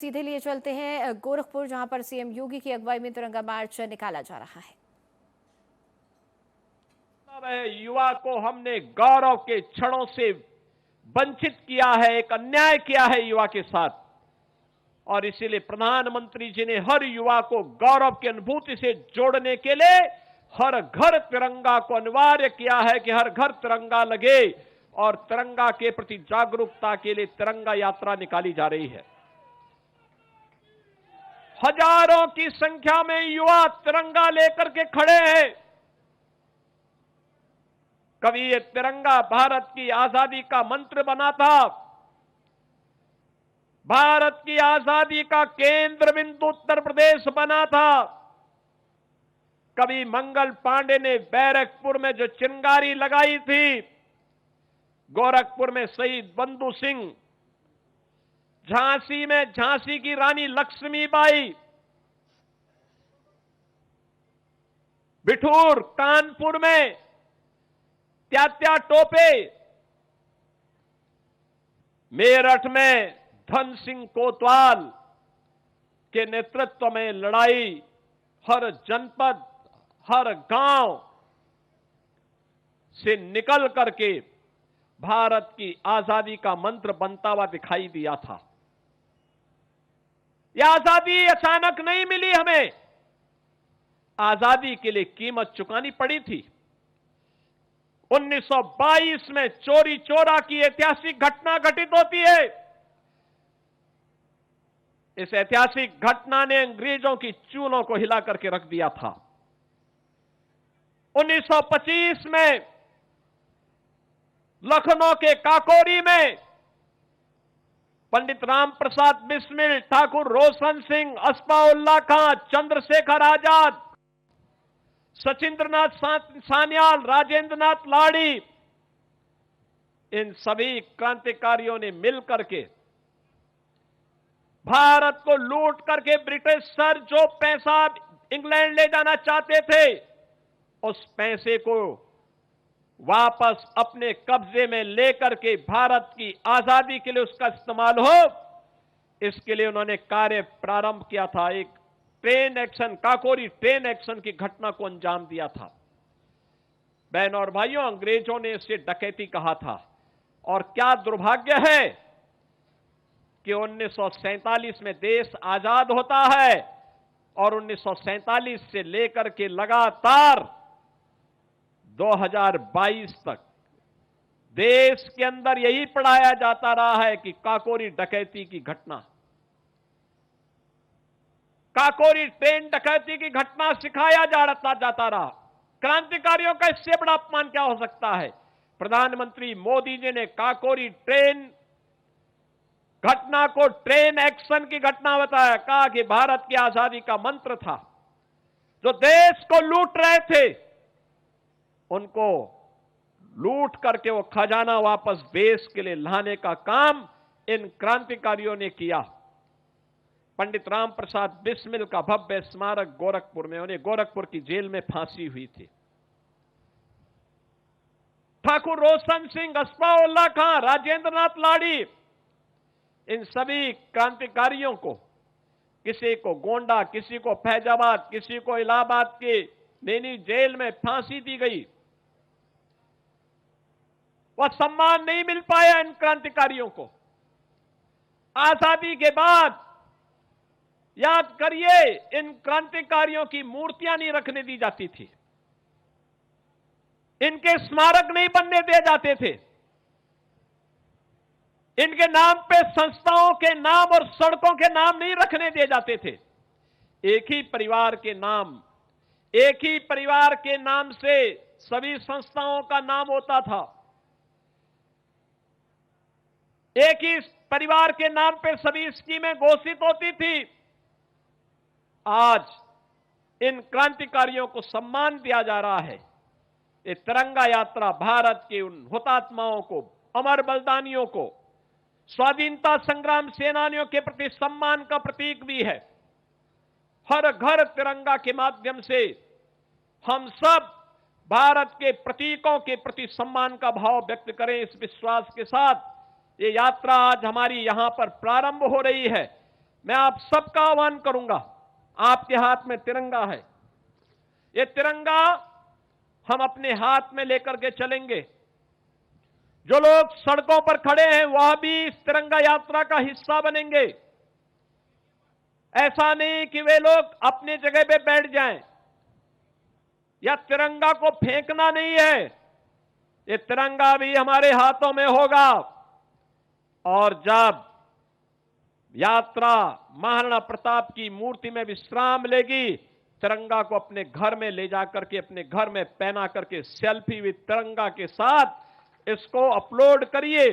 सीधे लिए चलते हैं गोरखपुर, जहां पर सीएम योगी की अगुवाई में तिरंगा मार्च निकाला जा रहा है। युवा को हमने गौरव के क्षणों से वंचित किया है, एक अन्याय किया है युवा के साथ। और इसीलिए प्रधानमंत्री जी ने हर युवा को गौरव की अनुभूति से जोड़ने के लिए हर घर तिरंगा को अनिवार्य किया है कि हर घर तिरंगा लगे। और तिरंगा के प्रति जागरूकता के लिए तिरंगा यात्रा निकाली जा रही है। हजारों की संख्या में युवा तिरंगा लेकर के खड़े हैं। कभी ये तिरंगा भारत की आजादी का मंत्र बना था, भारत की आजादी का केंद्र बिंदु उत्तर प्रदेश बना था। कभी मंगल पांडे ने बैरकपुर में जो चिंगारी लगाई थी, गोरखपुर में शहीद बंधु सिंह, झांसी में झांसी की रानी लक्ष्मीबाई, बिठूर कानपुर में त्यात्या टोपे, मेरठ में धन सिंह कोतवाल के नेतृत्व में लड़ाई हर जनपद, हर गांव से निकल करके भारत की आजादी का मंत्र बनता हुआ दिखाई दिया था। यह आजादी अचानक नहीं मिली हमें, आजादी के लिए कीमत चुकानी पड़ी थी। 1922 में चोरी चोरा की ऐतिहासिक घटना घटित होती है। इस ऐतिहासिक घटना ने अंग्रेजों की चूलों को हिला करके रख दिया था। 1925 में लखनऊ के काकोरी में पंडित राम प्रसाद बिस्मिल, ठाकुर रोशन सिंह, अस्फाउल्लाह खां, चंद्रशेखर आजाद, सचिंद्रनाथ सान्याल, राजेंद्र नाथ लाड़ी, इन सभी क्रांतिकारियों ने मिलकर के भारत को लूट करके ब्रिटिश सर जो पैसा इंग्लैंड ले जाना चाहते थे, उस पैसे को वापस अपने कब्जे में लेकर के भारत की आजादी के लिए उसका इस्तेमाल हो, इसके लिए उन्होंने कार्य प्रारंभ किया था। एक train action, Kakori train action की घटना को अंजाम दिया था। बहनों और भाइयों, अंग्रेजों ने इसे डकैती कहा था। और क्या दुर्भाग्य है कि 1947 में देश आजाद होता है और 1947 से लेकर के लगातार 2022 तक देश के अंदर यही पढ़ाया जाता रहा है कि काकोरी डकैती की घटना, काकोरी ट्रेन डकैती की घटना सिखाया जाता रहा। क्रांतिकारियों का इससे बड़ा अपमान क्या हो सकता है। प्रधानमंत्री मोदी जी ने काकोरी ट्रेन घटना को ट्रेन एक्शन की घटना बताया, कहा कि भारत की आजादी का मंत्र था। जो देश को लूट रहे थे, उनको लूट करके वो खजाना वापस देश के लिए लाने का काम इन क्रांतिकारियों ने किया। पंडित राम प्रसाद बिस्मिल का भव्य स्मारक गोरखपुर में, उन्हें गोरखपुर की जेल में फांसी हुई थी। ठाकुर रोशन सिंह, अस्फाउल्लाह खां, राजेंद्र नाथ लाड़ी, इन सभी क्रांतिकारियों को, किसी को गोंडा, किसी को फैजाबाद, किसी को इलाहाबाद के नैनी जेल में फांसी दी गई। वह सम्मान नहीं मिल पाया इन क्रांतिकारियों को। आजादी के बाद याद करिए, इन क्रांतिकारियों की मूर्तियां नहीं रखने दी जाती थी, इनके स्मारक नहीं बनने दिए जाते थे, इनके नाम पे संस्थाओं के नाम और सड़कों के नाम नहीं रखने दिए जाते थे। एक ही परिवार के नाम, एक ही परिवार के नाम से सभी संस्थाओं का नाम होता था। एक ही परिवार के नाम पे सभी स्कीमें घोषित होती थी। आज इन क्रांतिकारियों को सम्मान दिया जा रहा है। ये तिरंगा यात्रा भारत के उन हुतात्माओं को, अमर बलिदानियों को, स्वाधीनता संग्राम सेनानियों के प्रति सम्मान का प्रतीक भी है। हर घर तिरंगा के माध्यम से हम सब भारत के प्रतीकों के प्रति सम्मान का भाव व्यक्त करें। इस विश्वास के साथ ये यात्रा आज हमारी यहां पर प्रारंभ हो रही है। मैं आप सबका आह्वान करूंगा, आपके हाथ में तिरंगा है, ये तिरंगा हम अपने हाथ में लेकर के चलेंगे। जो लोग सड़कों पर खड़े हैं वह भी इस तिरंगा यात्रा का हिस्सा बनेंगे। ऐसा नहीं कि वे लोग अपनी जगह पे बैठ जाएं, या तिरंगा को फेंकना नहीं है, ये तिरंगा भी हमारे हाथों में होगा। और जब यात्रा महाराणा प्रताप की मूर्ति में विश्राम लेगी, तिरंगा को अपने घर में ले जाकर के अपने घर में पहना करके सेल्फी विद तिरंगा के साथ इसको अपलोड करिए।